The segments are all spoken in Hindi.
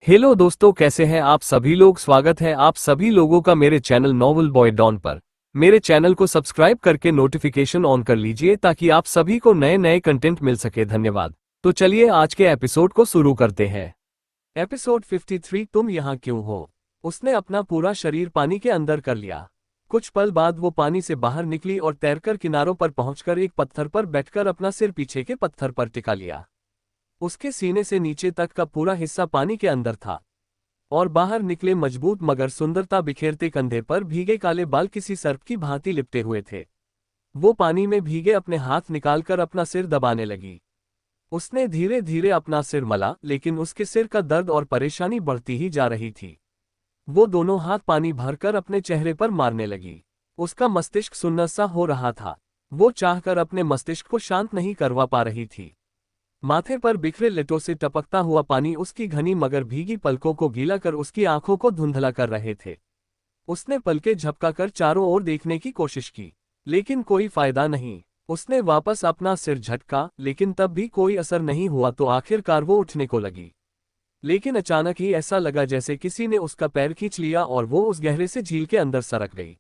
हेलो दोस्तों, कैसे हैं आप सभी लोग। स्वागत है आप सभी लोगों का मेरे चैनल नॉवल बॉय डॉन पर। मेरे चैनल को सब्सक्राइब करके नोटिफिकेशन ऑन कर लीजिए ताकि आप सभी को नए नए कंटेंट मिल सके। धन्यवाद। तो चलिए आज के एपिसोड को शुरू करते हैं। एपिसोड 53, तुम यहाँ क्यों हो। उसने अपना पूरा शरीर पानी के अंदर कर लिया। कुछ पल बाद वो पानी से बाहर निकली और तैरकर किनारों पर पहुंचकर एक पत्थर पर बैठकर अपना सिर पीछे के पत्थर पर टिका लिया। उसके सीने से नीचे तक का पूरा हिस्सा पानी के अंदर था और बाहर निकले मजबूत मगर सुंदरता बिखेरते कंधे पर भीगे काले बाल किसी सर्प की भांति लिपटे हुए थे। वो पानी में भीगे अपने हाथ निकालकर अपना सिर दबाने लगी। उसने धीरे धीरे अपना सिर मला, लेकिन उसके सिर का दर्द और परेशानी बढ़ती ही जा रही थी। वो दोनों हाथ पानी भरकर अपने चेहरे पर मारने लगी। उसका मस्तिष्क सुन्न सा हो रहा था। वो चाहकर अपने मस्तिष्क को शांत नहीं करवा पा रही थी। माथे पर बिखरे लटों से टपकता हुआ पानी उसकी घनी मगर भीगी पलकों को गीला कर उसकी आंखों को धुंधला कर रहे थे। उसने पलकें झपकाकर चारों ओर देखने की कोशिश की, लेकिन कोई फायदा नहीं। उसने वापस अपना सिर झटका, लेकिन तब भी कोई असर नहीं हुआ तो आखिरकार वो उठने को लगी। लेकिन अचानक ही ऐसा लगा जैसे किसी ने उसका पैर खींच लिया और वो उस गहरे से झील के अंदर सरक गई।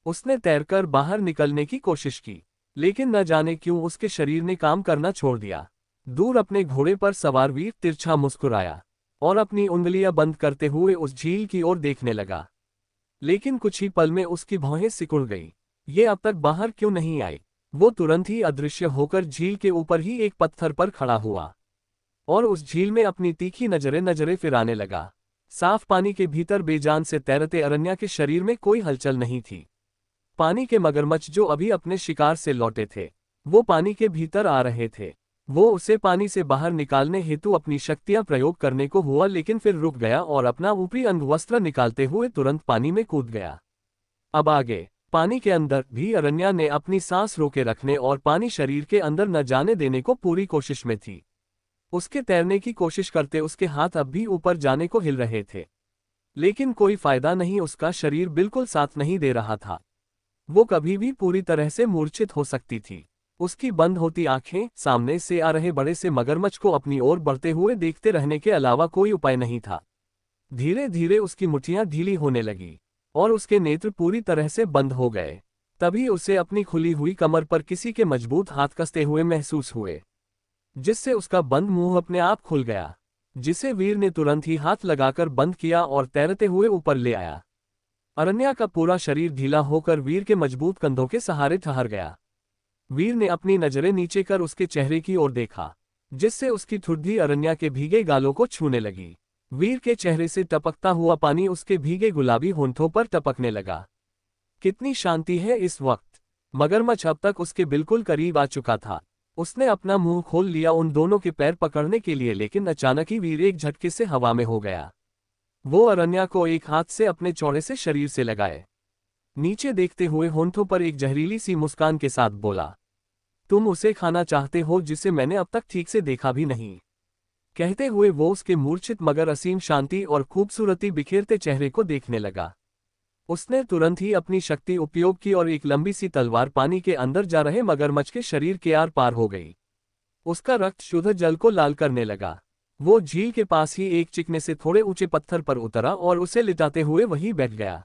उसने तैरकर बाहर निकलने की कोशिश की, लेकिन न जाने क्यों उसके शरीर ने काम करना छोड़ दिया। दूर अपने घोड़े पर सवार वीर तिरछा मुस्कुराया और अपनी उंगलियां बंद करते हुए उस झील की ओर देखने लगा। लेकिन कुछ ही पल में उसकी भौहें सिकुड़ गई। ये अब तक बाहर क्यों नहीं आई। वो तुरंत ही अदृश्य होकर झील के ऊपर ही एक पत्थर पर खड़ा हुआ और उस झील में अपनी तीखी नजरें फिराने लगा। साफ पानी के भीतर बेजान से तैरते अरण्या के शरीर में कोई हलचल नहीं थी। पानी के मगरमच्छ जो अभी अपने शिकार से लौटे थे, वो पानी के भीतर आ रहे थे। वो उसे पानी से बाहर निकालने हेतु अपनी शक्तियां प्रयोग करने को हुआ, लेकिन फिर रुक गया और अपना ऊपरी अंगवस्त्र निकालते हुए तुरंत पानी में कूद गया। अब आगे पानी के अंदर भी अरण्या ने अपनी सांस रोके रखने और पानी शरीर के अंदर न जाने देने को पूरी कोशिश में थी। उसके तैरने की कोशिश करते उसके हाथ अब भी ऊपर जाने को हिल रहे थे, लेकिन कोई फायदा नहीं। उसका शरीर बिल्कुल साथ नहीं दे रहा था। वो कभी भी पूरी तरह से मूर्छित हो सकती थी। उसकी बंद होती आंखें सामने से आ रहे बड़े से मगरमच्छ को अपनी ओर बढ़ते हुए देखते रहने के अलावा कोई उपाय नहीं था। धीरे धीरे उसकी मुट्ठियां ढीली होने लगी और उसके नेत्र पूरी तरह से बंद हो गए। तभी उसे अपनी खुली हुई कमर पर किसी के मजबूत हाथ कसते हुए महसूस हुए, जिससे उसका बंद मुंह अपने आप खुल गया, जिसे वीर ने तुरंत ही हाथ लगाकर बंद किया और तैरते हुए ऊपर ले आया। अरण्या का पूरा शरीर ढीला होकर वीर के मजबूत कंधों के सहारे ठहर गया। वीर ने अपनी नजरें नीचे कर उसके चेहरे की ओर देखा, जिससे उसकी ठुड्डी अरण्या के भीगे गालों को छूने लगी। वीर के चेहरे से टपकता हुआ पानी उसके भीगे गुलाबी होंठों पर टपकने लगा। कितनी शांति है इस वक्त। मगरमच्छ अब तक उसके बिल्कुल करीब आ चुका था। उसने अपना मुंह खोल लिया उन दोनों के पैर पकड़ने के लिए, लेकिन अचानक ही वीर एक झटके से हवा में हो गया। वो अरण्या को एक हाथ से अपने चौड़े से शरीर से लगाए नीचे देखते हुए होंठों पर एक जहरीली सी मुस्कान के साथ बोला, तुम उसे खाना चाहते हो जिसे मैंने अब तक ठीक से देखा भी नहीं। कहते हुए वो उसके मूर्छित मगर असीम शांति और खूबसूरती बिखेरते चेहरे को देखने लगा। उसने तुरंत ही अपनी शक्ति उपयोग की और एक लंबी सी तलवार पानी के अंदर जा रहे मगरमच्छ के शरीर के आर पार हो गई। उसका रक्त शुद्ध जल को लाल करने लगा। वो झील के पास ही एक चिकने से थोड़े ऊंचे पत्थर पर उतरा और उसे लिटाते हुए वहीं बैठ गया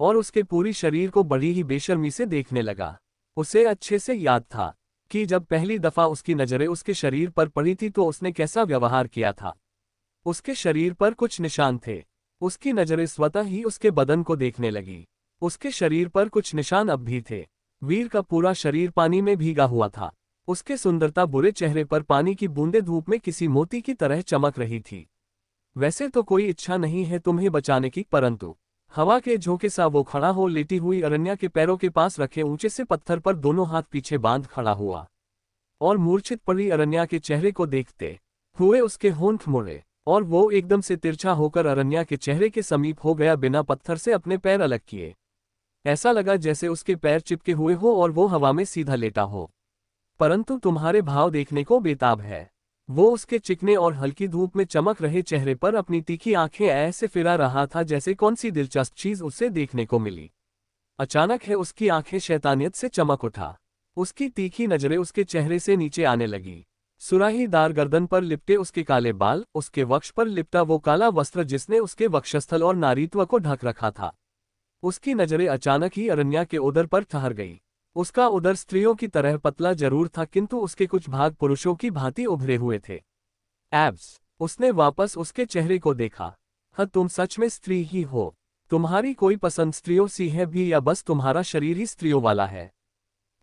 और उसके पूरी शरीर को बड़ी ही बेशर्मी से देखने लगा। उसे अच्छे से याद था कि जब पहली दफा उसकी नजरें उसके शरीर पर पड़ी थी तो उसने कैसा व्यवहार किया था। उसके शरीर पर कुछ निशान थे। उसकी नजरें स्वतः ही उसके बदन को देखने लगी। उसके शरीर पर कुछ निशान अब भी थे। वीर का पूरा शरीर पानी में भीगा हुआ था। उसके सुंदरता बुरे चेहरे पर पानी की बूंदें धूप में किसी मोती की तरह चमक रही थी। वैसे तो कोई इच्छा नहीं है तुम्हें बचाने की, परंतु हवा के झोंके सा वो खड़ा हो लेटी हुई अरण्या के पैरों के पास रखे ऊंचे से पत्थर पर दोनों हाथ पीछे बांध खड़ा हुआ और मूर्छित पड़ी अरण्या के चेहरे को देखते हुए उसके होंठ मुड़े और वो एकदम से तिरछा होकर अरण्या के चेहरे के समीप हो गया, बिना पत्थर से अपने पैर अलग किए। ऐसा लगा जैसे उसके पैर चिपके हुए हो और वो हवा में सीधा लेटा हो, परंतु तुम्हारे भाव देखने को बेताब है। वो उसके चिकने और हल्की धूप में चमक रहे चेहरे पर अपनी तीखी आंखें ऐसे फिरा रहा था जैसे कौन सी दिलचस्प चीज उसे देखने को मिली। अचानक है उसकी आंखें शैतानियत से चमक उठा। उसकी तीखी नजरें उसके चेहरे से नीचे आने लगी। सुराहीदार गर्दन पर लिपटे उसके काले बाल, उसके वक्ष पर लिपटा वो काला वस्त्र जिसने उसके वक्षस्थल और नारीत्व को ढक रखा था। उसकी नजरें अचानक ही अरण्या के उदर पर ठहर गई। उसका उदर स्त्रियों की तरह पतला जरूर था, किंतु उसके कुछ भाग पुरुषों की भांति उभरे हुए थे। एब्स। उसने वापस उसके चेहरे को देखा। हाँ, तुम सच में स्त्री ही हो। तुम्हारी कोई पसंद स्त्रियों सी है भी, या बस तुम्हारा शरीर ही स्त्रियों वाला है?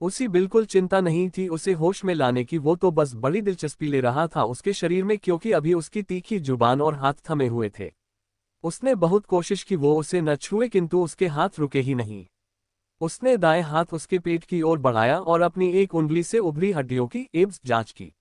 उसी बिल्कुल चिंता नहीं थी उसे होश में लाने की, वो तो बस बड़ी दिलचस्पी ले रहा था उसके शरीर में, क्योंकि अभी उसकी तीखी जुबान और हाथ थमे हुए थे। उसने बहुत कोशिश की वो उसे न छुए, किंतु उसके हाथ रुके ही नहीं। उसने दाएं हाथ उसके पेट की ओर बढ़ाया और अपनी एक उंगली से उभरी हड्डियों की एब्स जांच की।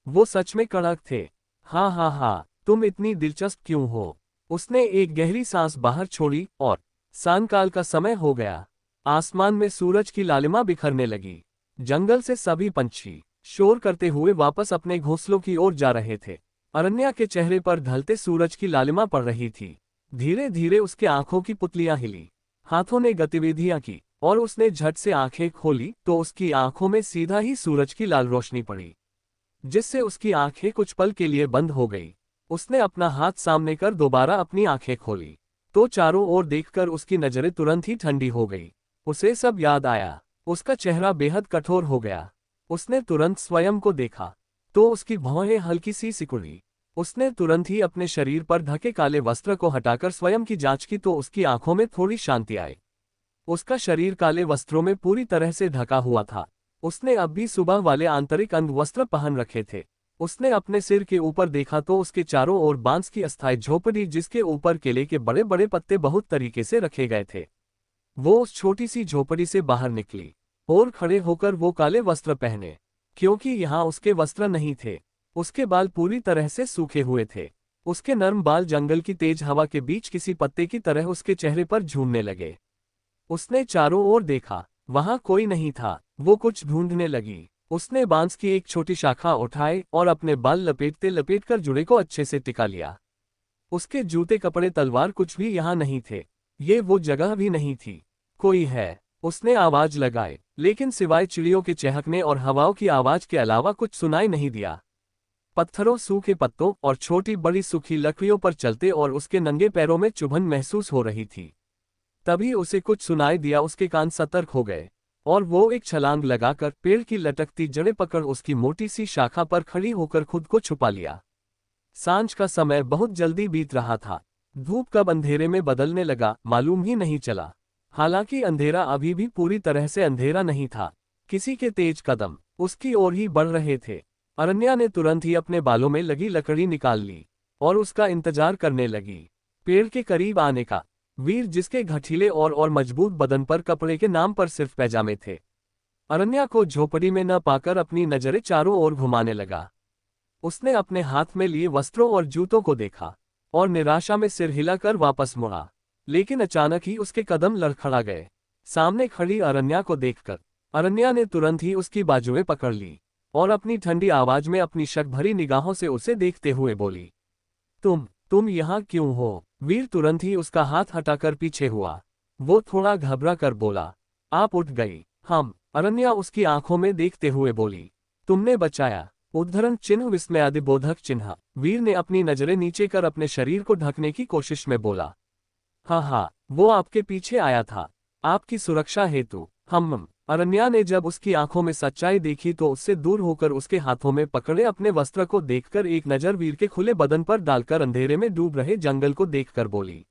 वो सच में कड़क थे। हाँ हाँ हाँ, तुम इतनी दिलचस्प क्यों हो? उसने एक गहरी सांस बाहर छोड़ी और सांयकाल का समय हो गया। आसमान में सूरज की लालिमा बिखरने लगी। जंगल से सभी पंछी शोर करते हुए वापस अपने घोंसलों की ओर जा रहे थे। अरण्या के चेहरे पर ढलते सूरज की लालिमा पड़ रही थी। धीरे धीरे उसके आंखों की पुतलियां हिली, हाथों ने गतिविधियां की, और उसने झट से आंखें खोली तो उसकी आंखों में सीधा ही सूरज की लाल रोशनी पड़ी, जिससे उसकी आंखें कुछ पल के लिए बंद हो गई। उसने अपना हाथ सामने कर दोबारा अपनी आंखें खोली तो चारों ओर देखकर उसकी नजरें तुरंत ही ठंडी हो गई। उसे सब याद आया। उसका चेहरा बेहद कठोर हो गया। उसने तुरंत स्वयं को देखा तो उसकी भौहें हल्की सी सिकुड़ी। उसने तुरंत ही अपने शरीर पर ढके काले वस्त्र को हटाकर स्वयं की जांच की तो उसकी आंखों में थोड़ी शांति आई। उसका शरीर काले वस्त्रों में पूरी तरह से ढका हुआ था। उसने अब भी सुबह वाले आंतरिक अंग वस्त्र पहन रखे थे। उसने अपने सिर के ऊपर देखा तो उसके चारों ओर बांस की अस्थायी झोपड़ी, जिसके ऊपर केले के बड़े बड़े पत्ते बहुत तरीके से रखे गए थे। वो उस छोटी सी झोपड़ी से बाहर निकली और खड़े होकर वो काले वस्त्र पहने, क्योंकि यहाँ उसके वस्त्र नहीं थे। उसके बाल पूरी तरह से सूखे हुए थे। उसके नर्म बाल जंगल की तेज हवा के बीच किसी पत्ते की तरह उसके चेहरे पर झूमने लगे। उसने चारों ओर देखा, वहां कोई नहीं था। वो कुछ ढूंढने लगी। उसने बांस की एक छोटी शाखा उठाई और अपने बाल लपेटते लपेटकर जुड़े को अच्छे से टिका लिया। उसके जूते, कपड़े, तलवार कुछ भी यहाँ नहीं थे। ये वो जगह भी नहीं थी। कोई है? उसने आवाज लगाई, लेकिन सिवाय चिड़ियों के चहकने और हवाओं की आवाज के अलावा कुछ सुनाई नहीं दिया। पत्थरों, सूखे पत्तों और छोटी बड़ी सूखी लकड़ियों पर चलते और उसके नंगे पैरों में चुभन महसूस हो रही थी। तभी उसे कुछ सुनाई दिया। उसके कान सतर्क हो गए और वो एक छलांग लगाकर पेड़ की लटकती जड़ें पकड़ उसकी मोटी सी शाखा पर खड़ी होकर खुद को छुपा लिया। सांझ का समय बहुत जल्दी बीत रहा था। धूप कब अंधेरे में बदलने लगा मालूम ही नहीं चला। हालांकि अंधेरा अभी भी पूरी तरह से अंधेरा नहीं था। किसी के तेज कदम उसकी ओर ही बढ़ रहे थे। अरण्या ने तुरंत ही अपने बालों में लगी लकड़ी निकाल ली और उसका इंतजार करने लगी पेड़ के करीब आने का। वीर, जिसके घठीले और मजबूत बदन पर कपड़े के नाम पर सिर्फ पैजामे थे, अरण्या को झोपड़ी में न पाकर अपनी नजरें चारों ओर घुमाने लगा। उसने अपने हाथ में लिए वस्त्रों और जूतों को देखा और निराशा में सिर हिलाकर वापस मुड़ा। लेकिन अचानक ही उसके कदम लड़खड़ा गए। सामने खड़ी अरण्या को देखकर अरण्या ने तुरंत ही उसकी बाजुएं पकड़ ली और अपनी ठंडी आवाज में अपनी शक भरी निगाहों से उसे देखते हुए बोली, तुम यहाँ क्यों हो? वीर तुरंत ही उसका हाथ हटाकर पीछे हुआ। वो थोड़ा घबरा कर बोला, आप उठ गई। हम। अरण्या उसकी आंखों में देखते हुए बोली, तुमने बचाया? उद्धरण चिन्ह, विस्मयादिबोधक चिन्ह। वीर ने अपनी नजरें नीचे कर अपने शरीर को ढकने की कोशिश में बोला, हाँ, वो आपके पीछे आया था, आपकी सुरक्षा हेतु। हम। अरण्या ने जब उसकी आंखों में सच्चाई देखी तो उससे दूर होकर उसके हाथों में पकड़े अपने वस्त्र को देखकर एक नजर वीर के खुले बदन पर डालकर अंधेरे में डूब रहे जंगल को देखकर बोली,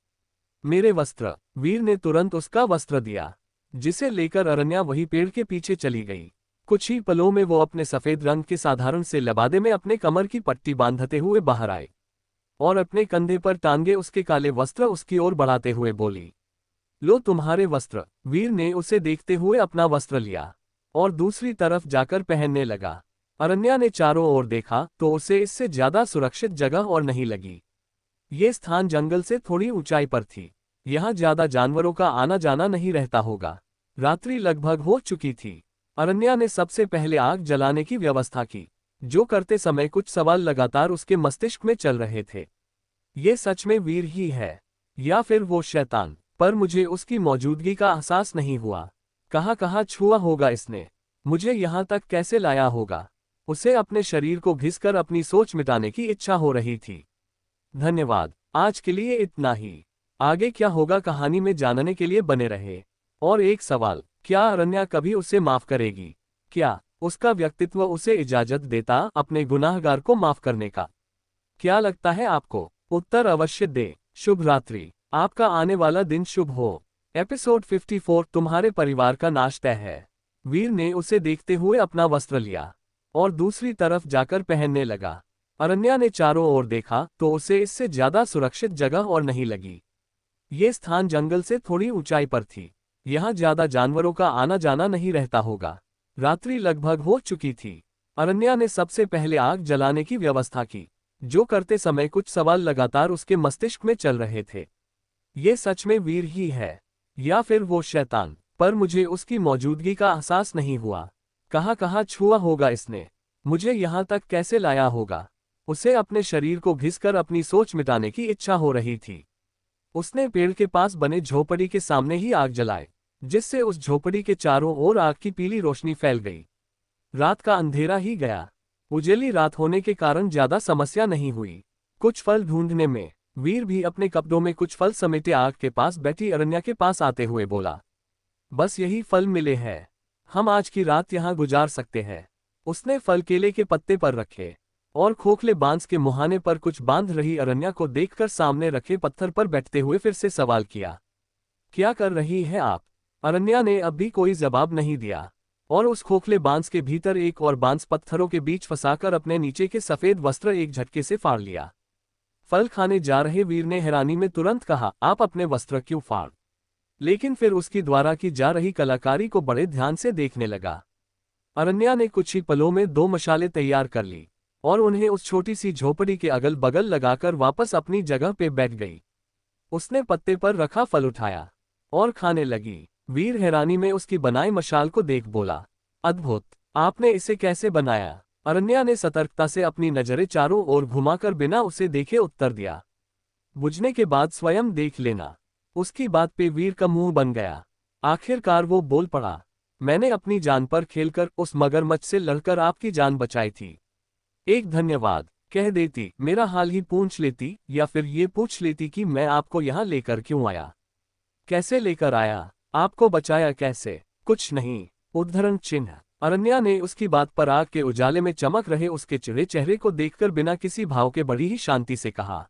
मेरे वस्त्र। वीर ने तुरंत उसका वस्त्र दिया, जिसे लेकर अरण्या वही पेड़ के पीछे चली गई। कुछ ही पलों में वो अपने सफेद रंग के साधारण से लबादे में अपने कमर की पट्टी बांधते हुए बाहर आए और अपने कंधे पर टांगे उसके काले वस्त्र उसकी ओर बढ़ाते हुए बोली, लो तुम्हारे वस्त्र। वीर ने उसे देखते हुए अपना वस्त्र लिया और दूसरी तरफ जाकर पहनने लगा। अरण्या ने चारों ओर देखा तो उसे इससे ज्यादा सुरक्षित जगह और नहीं लगी। ये स्थान जंगल से थोड़ी ऊंचाई पर थी। यहाँ ज्यादा जानवरों का आना जाना नहीं रहता होगा। रात्रि लगभग हो चुकी थी। अरण्या ने सबसे पहले आग जलाने की व्यवस्था की, जो करते समय कुछ सवाल लगातार उसके मस्तिष्क में चल रहे थे। ये सच में वीर ही है या फिर वो शैतान? पर मुझे उसकी मौजूदगी का एहसास नहीं हुआ। कहाँ छुआ होगा इसने? मुझे यहाँ तक कैसे लाया होगा? उसे अपने शरीर को घिसकर अपनी सोच मिटाने की इच्छा हो रही थी। धन्यवाद, आज के लिए इतना ही। आगे क्या होगा कहानी में जानने के लिए बने रहे। और एक सवाल, क्या अरण्या कभी उसे माफ करेगी? क्या उसका व्यक्तित्व उसे इजाजत देता अपने गुनाहगार को माफ करने का? क्या लगता है आपको? उत्तर अवश्य दे। शुभ रात्रि, आपका आने वाला दिन शुभ हो। एपिसोड 54 तुम्हारे परिवार का नाश तय है। वीर ने उसे देखते हुए अपना वस्त्र लिया और दूसरी तरफ जाकर पहनने लगा। अरण्या ने चारों ओर देखा तो उसे इससे ज्यादा सुरक्षित जगह और नहीं लगी। ये स्थान जंगल से थोड़ी ऊंचाई पर थी। यहाँ ज्यादा जानवरों का आना जाना नहीं रहता होगा। रात्रि लगभग हो चुकी थी। अरण्या ने सबसे पहले आग जलाने की व्यवस्था की। जो करते समय कुछ सवाल लगातार उसके मस्तिष्क में चल रहे थे। ये सच में वीर ही है या फिर वो शैतान? पर मुझे उसकी मौजूदगी का एहसास नहीं हुआ। कहाँ छुआ होगा इसने? मुझे यहाँ तक कैसे लाया होगा? उसे अपने शरीर को घिसकर अपनी सोच मिटाने की इच्छा हो रही थी। उसने पेड़ के पास बने झोपड़ी के सामने ही आग जलाई, जिससे उस झोपड़ी के चारों ओर आग की पीली रोशनी फैल गई। रात का अंधेरा ही गया। उजली रात होने के कारण ज्यादा समस्या नहीं हुई। कुछ फल ढूंढने में वीर भी अपने कपड़ों में कुछ फल समेटे आग के पास बैठी अरण्या के पास आते हुए बोला, बस यही फल मिले हैं, हम आज की रात यहाँ गुजार सकते हैं। उसने फल केले के पत्ते पर रखे और खोखले बांस के मुहाने पर कुछ बांध रही अरण्या को देखकर सामने रखे पत्थर पर बैठते हुए फिर से सवाल किया, क्या कर रही है आप? अरण्या ने अब भी कोई जवाब नहीं दिया और उस खोखले बांस के भीतर एक और बांस पत्थरों के बीच फंसाकर अपने नीचे के सफेद वस्त्र एक झटके से फाड़ लिया। फल खाने जा रहे वीर ने हैरानी में तुरंत कहा, आप अपने वस्त्र क्यों फाड़? लेकिन फिर उसकी द्वारा की जा रही कलाकारी को बड़े ध्यान से देखने लगा। अरण्या ने कुछ ही पलों में 2 मशालें तैयार कर ली और उन्हें उस छोटी सी झोपड़ी के अगल बगल लगाकर वापस अपनी जगह पे बैठ गई। उसने पत्ते पर रखा फल उठाया और खाने लगी। वीर हैरानी में उसकी बनाई मशाल को देख बोला, अद्भुत, आपने इसे कैसे बनाया? अरण्या ने सतर्कता से अपनी नजरें चारों ओर घुमाकर बिना उसे देखे उत्तर दिया, बुझने के बाद स्वयं देख लेना। उसकी बात पे वीर का मुंह बन गया। आखिरकार वो बोल पड़ा, मैंने अपनी जान पर खेलकर उस मगरमच्छ से लड़कर आपकी जान बचाई थी। एक धन्यवाद कह देती, मेरा हाल ही पूछ लेती या फिर ये पूछ लेती कि मैं आपको यहाँ लेकर क्यों आया? कैसे लेकर आया? आपको बचाया कैसे? कुछ नहीं। उद्धरण चिन्ह। अरण्या ने उसकी बात पर आग के उजाले में चमक रहे उसके चिड़े चेहरे को देखकर बिना किसी भाव के बड़ी ही शांति से कहा,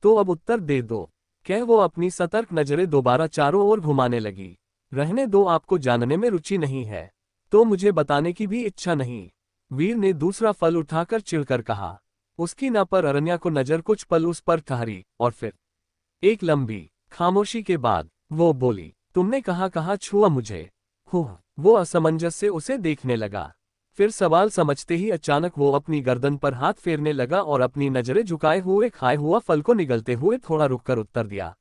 तो अब उत्तर दे दो। कह वो अपनी सतर्क नजरें दोबारा चारों ओर घुमाने लगी। रहने दो, आपको जानने में रुचि नहीं है तो मुझे बताने की भी इच्छा नहीं। वीर ने दूसरा फल उठाकर चिढ़कर कहा। उसकी ना पर अरण्या को नजर कुछ पल उस पर ठहरी और फिर एक लंबी खामोशी के बाद वो बोली, तुमने कहाँ छुआ मुझे? वो असमंजस से उसे देखने लगा। फिर सवाल समझते ही अचानक वो अपनी गर्दन पर हाथ फेरने लगा और अपनी नजरें झुकाए हुए खाए हुआ फल को निगलते हुए थोड़ा रुककर उत्तर दिया,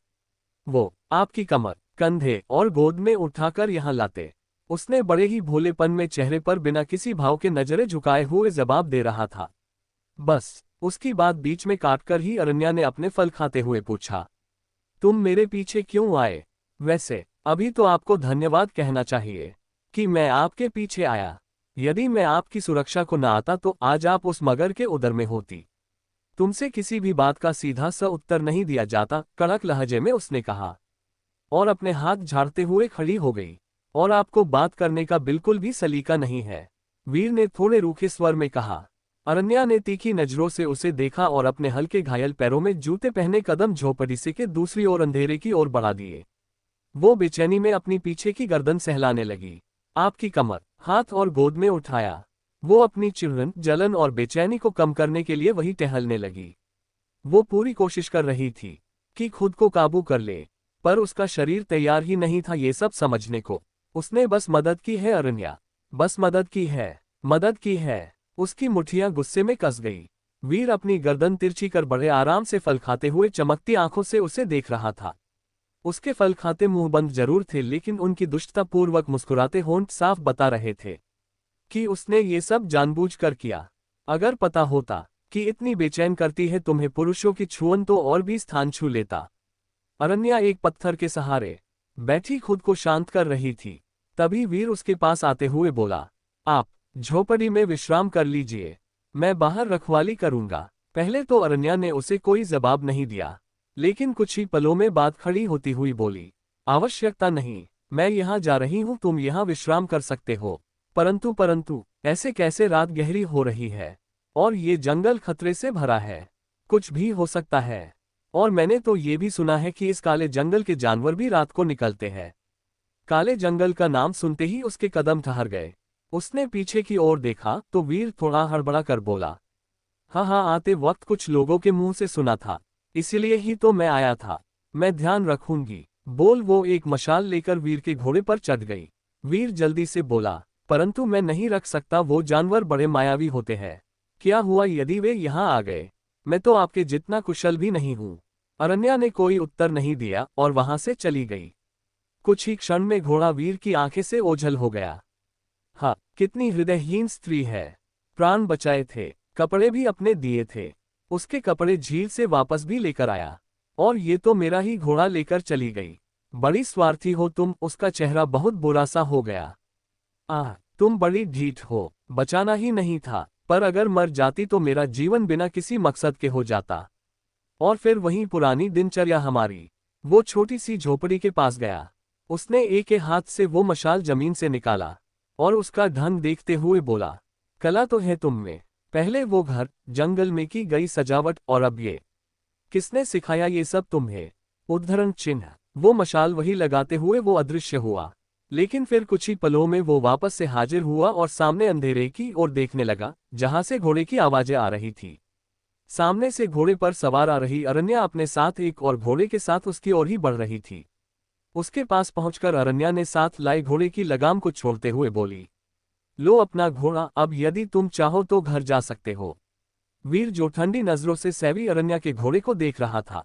वो आपकी कमर, कंधे और गोद में उठाकर यहाँ लाते। उसने बड़े ही भोलेपन में चेहरे पर बिना किसी भाव के नजरें झुकाए हुए जवाब दे रहा था। बस उसकी बात बीच में काटकर ही अरण्या ने अपने फल खाते हुए पूछा, तुम मेरे पीछे क्यों आए? वैसे अभी तो आपको धन्यवाद कहना चाहिए कि मैं आपके पीछे आया। यदि मैं आपकी सुरक्षा को न आता तो आज आप उस मगर के उदर में होती। तुमसे किसी भी बात का सीधा सा उत्तर नहीं दिया जाता, कड़क लहजे में उसने कहा और अपने हाथ झाड़ते हुए खड़ी हो गई। और आपको बात करने का बिल्कुल भी सलीका नहीं है, वीर ने थोड़े रूखे स्वर में कहा। अरण्या ने तीखी नजरों से उसे देखा और अपने हल्के घायल पैरों में जूते पहने कदम झोपड़ी से के दूसरी ओर अंधेरे की ओर बढ़ा दिए। वो बेचैनी में अपनी पीछे की गर्दन सहलाने लगी। आपकी कमर, हाथ और गोद में उठाया। वो अपनी चिढ़न, जलन और बेचैनी को कम करने के लिए वही टहलने लगी। वो पूरी कोशिश कर रही थी कि खुद को काबू कर ले, पर उसका शरीर तैयार ही नहीं था ये सब समझने को। उसने बस मदद की है अरण्या, बस मदद की है, मदद की है। उसकी मुठ्ठियां गुस्से में कस गई। वीर अपनी गर्दन तिरछी कर बड़े आराम से फल खाते हुए चमकती आंखों से उसे देख रहा था। उसके फल खाते मुंह बंद जरूर थे, लेकिन उनकी दुष्टतापूर्वक मुस्कुराते होंठ साफ बता रहे थे कि उसने ये सब जानबूझकर किया। अगर पता होता कि इतनी बेचैन करती है तुम्हें पुरुषों की छुअन तो और भी स्थान छू लेता। अरण्या एक पत्थर के सहारे बैठी खुद को शांत कर रही थी। तभी वीर उसके पास आते हुए बोला, आप झोपड़ी में विश्राम कर लीजिए, मैं बाहर रखवाली करूंगा। पहले तो अरण्या ने उसे कोई जवाब नहीं दिया, लेकिन कुछ ही पलों में बात खड़ी होती हुई बोली, आवश्यकता नहीं, मैं यहाँ जा रही हूँ, तुम यहाँ विश्राम कर सकते हो। परंतु परंतु ऐसे कैसे? रात गहरी हो रही है और ये जंगल खतरे से भरा है, कुछ भी हो सकता है। और मैंने तो ये भी सुना है कि इस काले जंगल के जानवर भी रात को निकलते हैं। काले जंगल का नाम सुनते ही उसके कदम ठहर गए। उसने पीछे की ओर देखा तो वीर थोड़ा हड़बड़ा कर बोला, हाँ, आते वक्त कुछ लोगों के मुंह से सुना था, इसलिए ही तो मैं आया था, मैं ध्यान रखूंगी। बोल वो एक मशाल लेकर वीर के घोड़े पर चढ़ गई। वीर जल्दी से बोला, परंतु मैं नहीं रख सकता, वो जानवर बड़े मायावी होते हैं। क्या हुआ यदि वे यहाँ आ गए? मैं तो आपके जितना कुशल भी नहीं हूँ। अरण्या ने कोई उत्तर नहीं दिया और वहां से चली गई। कुछ ही क्षण में घोड़ा वीर की आंखें से ओझल हो गया। हाँ, कितनी हृदयहीन स्त्री है। प्राण बचाए थे, कपड़े भी अपने दिए थे, उसके कपड़े झील से वापस भी लेकर आया, और ये तो मेरा ही घोड़ा लेकर चली गई। बड़ी स्वार्थी हो तुम। उसका चेहरा बहुत बुरा सा हो गया। आह, तुम बड़ी ढीठ हो, बचाना ही नहीं था, पर अगर मर जाती तो मेरा जीवन बिना किसी मकसद के हो जाता। और फिर वही पुरानी दिनचर्या हमारी। वो छोटी सी झोपड़ी के पास गया। उसने एक हाथ से वो मशाल जमीन से निकाला और उसका ढंग देखते हुए बोला, कला तो है तुम में। पहले वो घर, जंगल में की गई सजावट, और अब ये। किसने सिखाया ये सब तुम्हें? उद्धरण चिन्ह। वो मशाल वही लगाते हुए वो अदृश्य हुआ, लेकिन फिर कुछ ही पलों में वो वापस से हाजिर हुआ और सामने अंधेरे की ओर देखने लगा, जहां से घोड़े की आवाजें आ रही थी। सामने से घोड़े पर सवार आ रही अरण्या अपने साथ एक और घोड़े के साथ उसकी ओर ही बढ़ रही थी। उसके पास पहुंचकर अरण्या ने साथ लाए घोड़े की लगाम को छोड़ते हुए बोली, लो अपना घोड़ा, अब यदि तुम चाहो तो घर जा सकते हो। वीर, जो ठंडी नजरों से सैवी अरण्या के घोड़े को देख रहा था,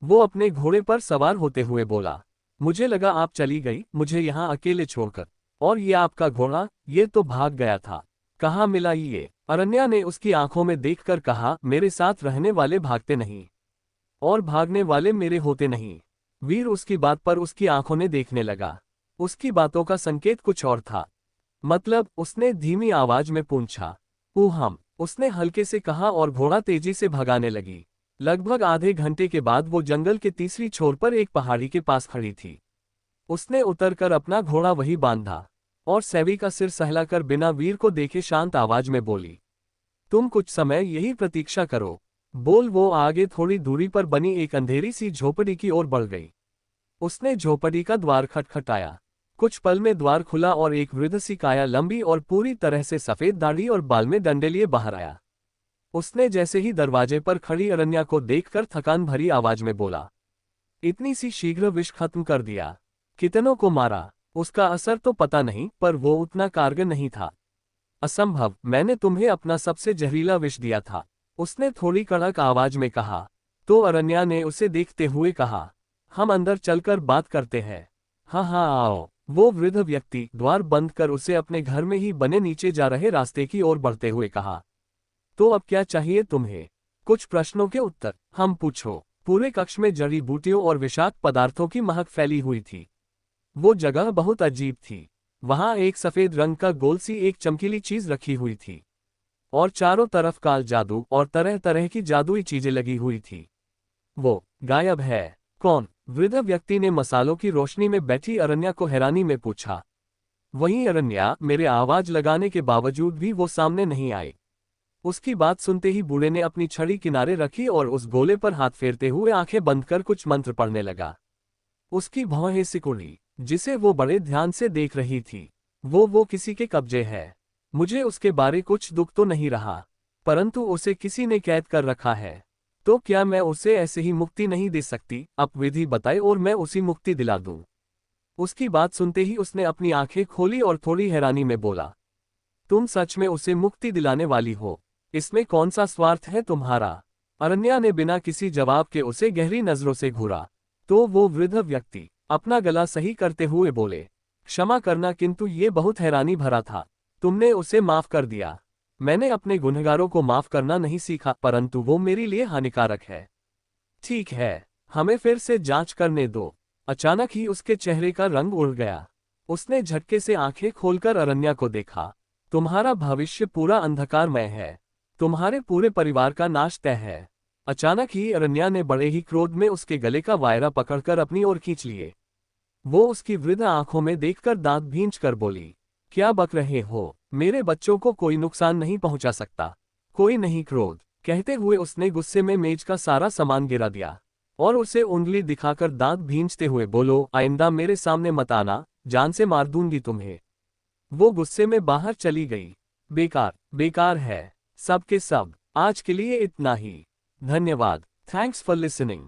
वो अपने घोड़े पर सवार होते हुए बोला, मुझे लगा आप चली गई, मुझे यहाँ अकेले छोड़कर। और ये आपका घोड़ा? ये तो भाग गया था, कहाँ मिला ये? अरण्या ने उसकी आंखों में देखकर कहा, मेरे साथ रहने वाले भागते नहीं, और भागने वाले मेरे होते नहीं। वीर उसकी बात पर उसकी आंखों ने देखने लगा। उसकी बातों का संकेत कुछ और था। मतलब? उसने धीमी आवाज में पूछा। हम, उसने हल्के से कहा और घोड़ा तेजी से भगाने लगी। लगभग आधे घंटे के बाद वो जंगल के तीसरी छोर पर एक पहाड़ी के पास खड़ी थी। उसने उतरकर अपना घोड़ा वहीं बांधा और सैवी का सिर सहलाकर बिना वीर को देखे शांत आवाज में बोली, तुम कुछ समय यही प्रतीक्षा करो। बोल वो आगे थोड़ी दूरी पर बनी एक अंधेरी सी झोपड़ी की ओर बढ़ गई। उसने झोपड़ी का द्वार खटखटाया। कुछ पल में द्वार खुला और एक वृद्ध सी काया, लंबी और पूरी तरह से सफेद दाढ़ी और बाल में डंडे लिए बाहर आया। उसने जैसे ही दरवाजे पर खड़ी अरण्या को देखकर थकान भरी आवाज में बोला, इतनी सी शीघ्र विष खत्म कर दिया? कितनों को मारा? उसका असर तो पता नहीं, पर वो उतना कारगर नहीं था। असंभव, मैंने तुम्हें अपना सबसे जहरीला विष दिया था, उसने थोड़ी कड़क आवाज में कहा। तो अरण्या ने उसे देखते हुए कहा, हम अंदर चलकर बात करते हैं। हाँ, आओ। वो वृद्ध व्यक्ति द्वार बंद कर उसे अपने घर में ही बने नीचे जा रहे रास्ते की ओर बढ़ते हुए कहा, तो अब क्या चाहिए तुम्हें? कुछ प्रश्नों के उत्तर हम पूछो। पूरे कक्ष में जड़ी बूटियों और विषाक्त पदार्थों की महक फैली हुई थी। वो जगह बहुत अजीब थी। वहां एक सफेद रंग का गोल सी एक चमकीली चीज रखी हुई थी, और चारों तरफ काल जादू और तरह तरह की जादुई चीजें लगी हुई थी। वो गायब है। कौन? वृद्ध व्यक्ति ने मसालों की रोशनी में बैठी अरण्या को हैरानी में पूछा। वहीं अरण्या, मेरे आवाज लगाने के बावजूद भी वो सामने नहीं आई। उसकी बात सुनते ही बूढ़े ने अपनी छड़ी किनारे रखी और उस गोले पर हाथ फेरते हुए आंखें बंद कर कुछ मंत्र पढ़ने लगा। उसकी भौहें सिकुड़ी, जिसे वो बड़े ध्यान से देख रही थी। वो किसी के कब्जे है। मुझे उसके बारे कुछ दुख तो नहीं रहा, परंतु उसे किसी ने कैद कर रखा है। तो क्या मैं उसे ऐसे ही मुक्ति नहीं दे सकती? आप विधि बताए और मैं उसी मुक्ति दिला दूं। उसकी बात सुनते ही उसने अपनी आंखें खोली और थोड़ी हैरानी में बोला, तुम सच में उसे मुक्ति दिलाने वाली हो? इसमें कौन सा स्वार्थ है तुम्हारा? अरण्या ने बिना किसी जवाब के उसे गहरी नजरों से घूरा। तो वो वृद्ध व्यक्ति अपना गला सही करते हुए बोले, क्षमा करना, किंतु ये बहुत हैरानी भरा था। तुमने उसे माफ कर दिया। मैंने अपने गुनहगारों को माफ करना नहीं सीखा, परंतु वो मेरे लिए हानिकारक है। ठीक है, हमें फिर से जांच करने दो। अचानक ही उसके चेहरे का रंग उड़ गया। उसने झटके से आंखें खोलकर अरण्या को देखा। तुम्हारा भविष्य पूरा अंधकारमय है। तुम्हारे पूरे परिवार का नाश तय है। अचानक ही अरण्या ने बड़े ही क्रोध में उसके गले का वायरा पकड़कर अपनी ओर खींच लिए। वो उसकी वृद्ध आंखों में देखकर दांत भींच कर बोली, क्या बक रहे हो? मेरे बच्चों को कोई नुकसान नहीं पहुंचा सकता। कोई नहीं। क्रोध कहते हुए उसने गुस्से में मेज का सारा सामान गिरा दिया और उसे उंगली दिखाकर दांत भींचते हुए बोलो, आइंदा मेरे सामने मत आना, जान से मार दूंगी तुम्हें। वो गुस्से में बाहर चली गई। बेकार बेकार है सब के सब। आज के लिए इतना ही। धन्यवाद। Thanks for listening.